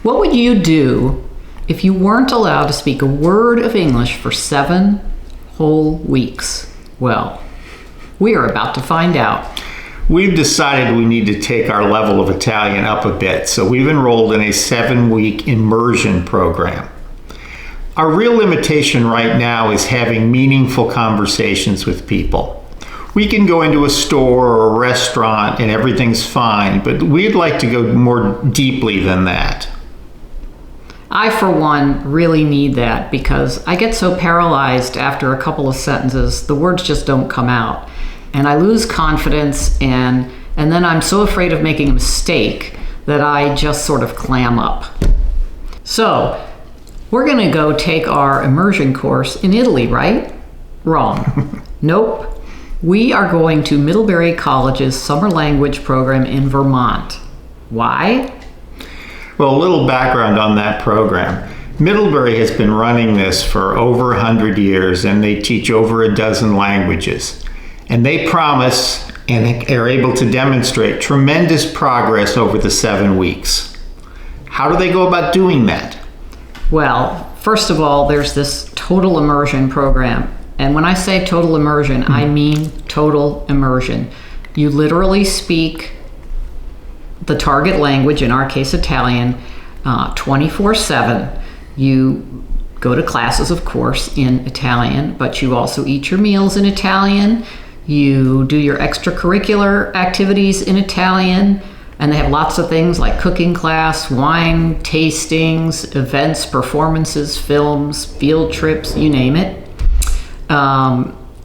What would you do if you weren't allowed to speak a word of English for 7 whole weeks? Well, we are about to find out. We've decided we need to take our level of Italian up a bit, so we've enrolled in a 7-week immersion program. Our real limitation right now is having meaningful conversations with people. We can go into a store or a restaurant and everything's fine, but we'd like to go more deeply than that. I, for one, really need that because I get so paralyzed after a couple of sentences, the words just don't come out. And I lose confidence, and then I'm so afraid of making a mistake that I just sort of clam up. So, we're going to go take our immersion course in Italy, right? Wrong. Nope. We are going to Middlebury College's summer language program in Vermont. Why? Well, a little background on that program. Middlebury has been running this for over 100 years, and they teach over a dozen languages. And they promise and are able to demonstrate tremendous progress over the 7 weeks. How do they go about doing that? Well, first of all, there's this total immersion program. And when I say total immersion, I mean total immersion. You literally speak the target language, in our case Italian, 24/7. You go to classes, of course, in Italian, but you also eat your meals in Italian. You do your extracurricular activities in Italian, and they have lots of things like cooking class, wine tastings, events, performances, films, field trips, you name it.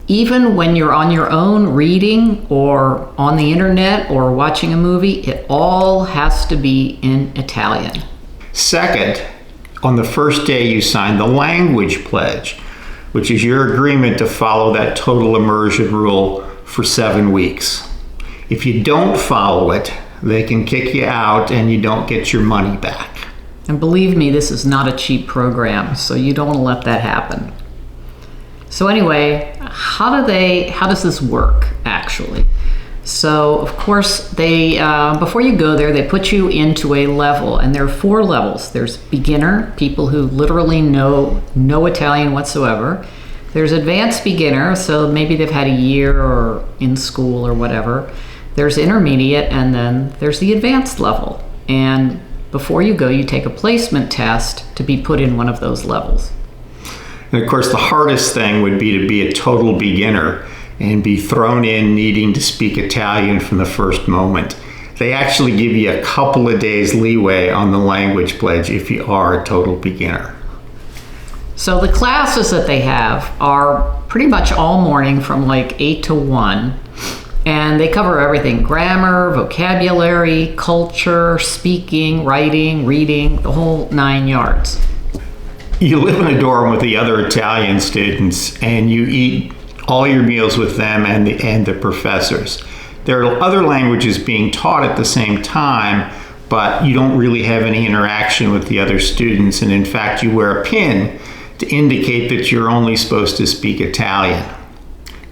Even when you're on your own reading or on the internet or watching a movie, it all has to be in Italian. Second, on the first day you sign the language pledge, which is your agreement to follow that total immersion rule for 7 weeks. If you don't follow it, they can kick you out and you don't get your money back. And believe me, this is not a cheap program, so you don't want to let that happen. So anyway, how does this work actually? So of course they, before you go there, they put you into a level, and there are 4 levels. There's beginner, people who literally know no Italian whatsoever. There's advanced beginner, so maybe they've had a year or in school or whatever. There's intermediate, and then there's the advanced level. And before you go, you take a placement test to be put in one of those levels. And of course, the hardest thing would be to be a total beginner and be thrown in needing to speak Italian from the first moment. They actually give you a couple of days leeway on the language pledge if you are a total beginner. So the classes that they have are pretty much all morning from like 8 to 1. And they cover everything: grammar, vocabulary, culture, speaking, writing, reading, the whole 9 yards. You live in a dorm with the other Italian students, and you eat all your meals with them and the professors. There are other languages being taught at the same time, but you don't really have any interaction with the other students. And in fact, you wear a pin to indicate that you're only supposed to speak Italian.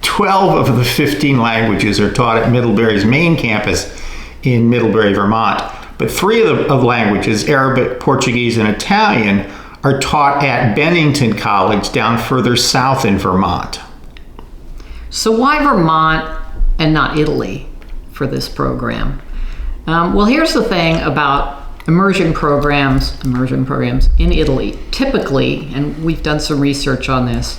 12 of the 15 languages are taught at Middlebury's main campus in Middlebury, Vermont. But 3 of the languages, Arabic, Portuguese, and Italian, are taught at Bennington College down further south in Vermont. So why Vermont and not Italy for this program? Well, here's the thing about immersion programs in Italy. Typically, and we've done some research on this,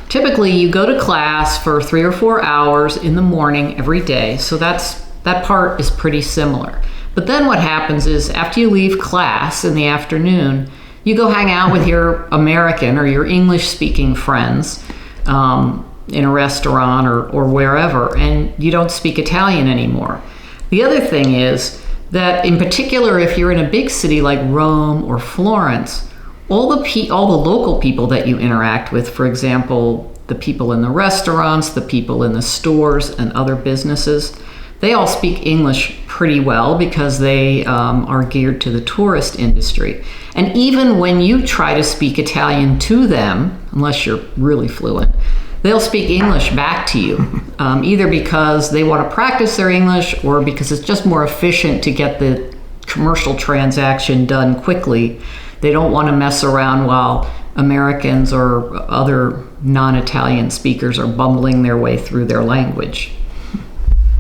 typically you go to class for 3 or 4 hours in the morning every day, so that part is pretty similar. But then what happens is after you leave class in the afternoon, you go hang out with your American or your English-speaking friends in a restaurant or wherever, and you don't speak Italian anymore. The other thing is that, in particular, if you're in a big city like Rome or Florence, all the local people that you interact with, for example, the people in the restaurants, the people in the stores and other businesses, they all speak English pretty well because they are geared to the tourist industry. And even when you try to speak Italian to them, unless you're really fluent, they'll speak English back to you, either because they want to practice their English or because it's just more efficient to get the commercial transaction done quickly. They don't want to mess around while Americans or other non-Italian speakers are bumbling their way through their language.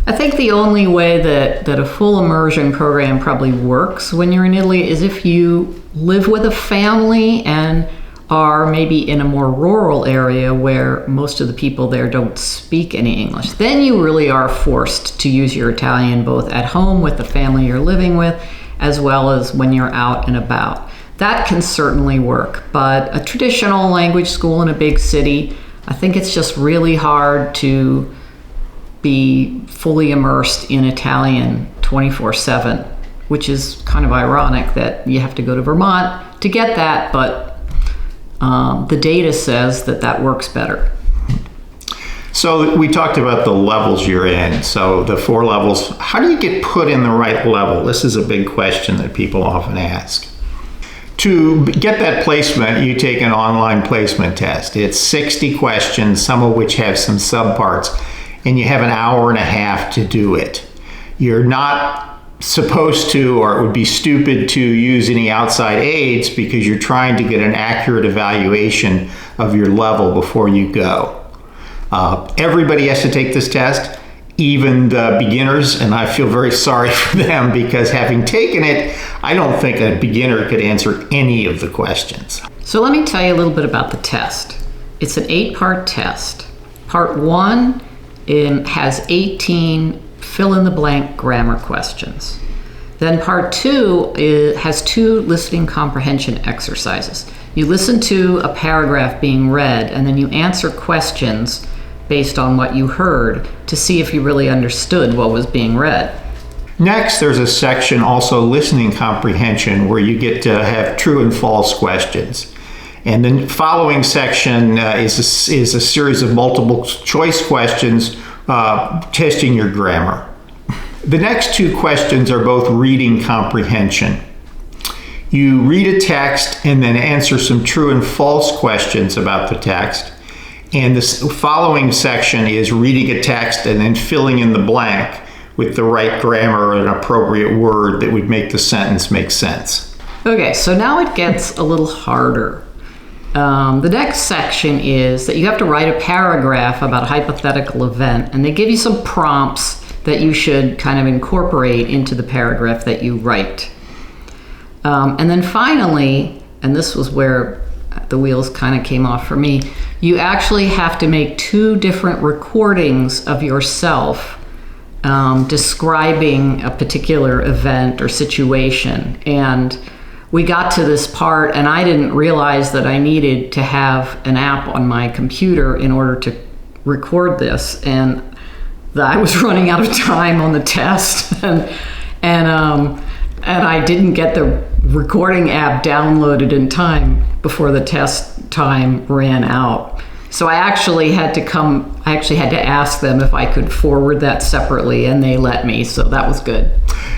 I think the only way that a full immersion program probably works when you're in Italy is if you live with a family and are maybe in a more rural area where most of the people there don't speak any English. Then you really are forced to use your Italian both at home with the family you're living with, as well as when you're out and about. That can certainly work, but a traditional language school in a big city, I think it's just really hard to be fully immersed in Italian 24/7, which is kind of ironic that you have to go to Vermont to get that, but the data says that works better. So we talked about the levels you're in. So the 4 levels, how do you get put in the right level? This is a big question that people often ask. To get that placement, you take an online placement test. It's 60 questions, some of which have some subparts, and you have an hour and a half to do it. You're not supposed to, or it would be stupid to use any outside aids because you're trying to get an accurate evaluation of your level before you go. Everybody has to take this test, even the beginners, and I feel very sorry for them because having taken it, I don't think a beginner could answer any of the questions. So let me tell you a little bit about the test. It's an 8-part test. Part 1 has 18 fill-in-the-blank grammar questions. Then part 2 has 2 listening comprehension exercises. You listen to a paragraph being read, and then you answer questions based on what you heard to see if you really understood what was being read. Next, there's a section, also listening comprehension, where you get to have true and false questions. And the following section is a series of multiple choice questions testing your grammar. The next 2 questions are both reading comprehension. You read a text and then answer some true and false questions about the text. And this following section is reading a text and then filling in the blank with the right grammar or an appropriate word that would make the sentence make sense. Okay, so now it gets a little harder. The next section is that you have to write a paragraph about a hypothetical event, and they give you some prompts that you should kind of incorporate into the paragraph that you write. And then finally, and this was where the wheels kind of came off for me, you actually have to make 2 different recordings of yourself describing a particular event or situation. And we got to this part and I didn't realize that I needed to have an app on my computer in order to record this, and I was running out of time on the test, and I didn't get the recording app downloaded in time before the test time ran out. So I actually had to ask them if I could forward that separately, and they let me, so that was good.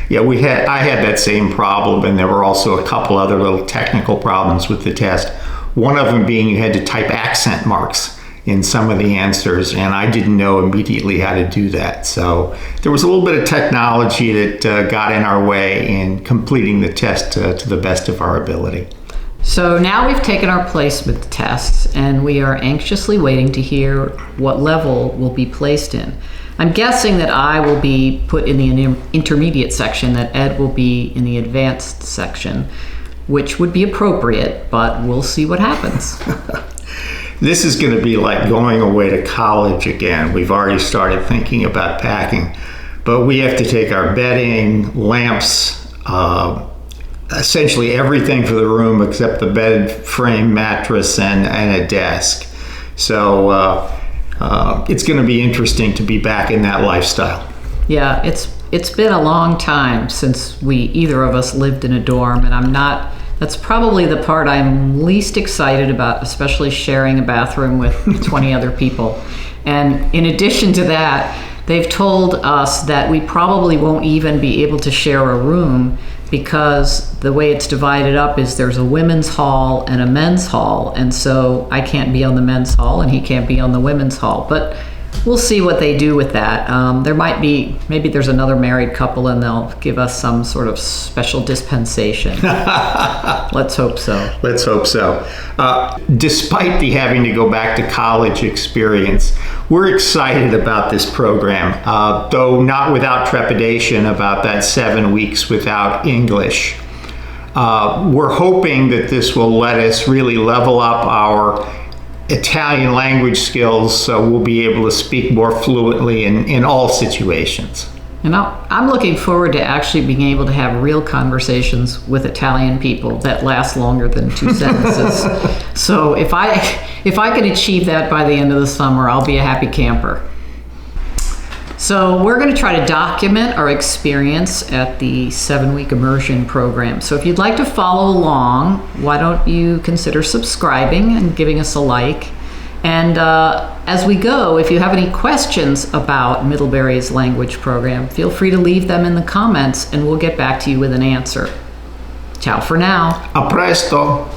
Yeah, I had that same problem, and there were also a couple other little technical problems with the test. One of them being you had to type accent marks in some of the answers, and I didn't know immediately how to do that. So there was a little bit of technology that got in our way in completing the test to the best of our ability. So now we've taken our placement tests, and we are anxiously waiting to hear what level we'll be placed in. I'm guessing that I will be put in the intermediate section, that Ed will be in the advanced section, which would be appropriate, but we'll see what happens. This is going to be like going away to college again. We've already started thinking about packing, but we have to take our bedding, lamps, essentially everything for the room except the bed frame, mattress, and a desk. So it's going to be interesting to be back in that lifestyle. Yeah, it's been a long time since either of us lived in a dorm, and that's probably the part I'm least excited about, especially sharing a bathroom with 20 other people. And in addition to that, they've told us that we probably won't even be able to share a room because the way it's divided up is there's a women's hall and a men's hall. And so I can't be on the men's hall and he can't be on the women's hall. But we'll see what they do with that. There might be, maybe there's another married couple and they'll give us some sort of special dispensation. Let's hope so. Let's hope so. Despite the having to go back to college experience, we're excited about this program, though not without trepidation about that 7 weeks without English. We're hoping that this will let us really level up our Italian language skills so we'll be able to speak more fluently in all situations. And I'm looking forward to actually being able to have real conversations with Italian people that last longer than 2 sentences. So if I can achieve that by the end of the summer, I'll be a happy camper. So we're going to try to document our experience at the 7-week immersion program. So if you'd like to follow along, why don't you consider subscribing and giving us a like? And as we go, if you have any questions about Middlebury's language program, feel free to leave them in the comments and we'll get back to you with an answer. Ciao for now. A presto!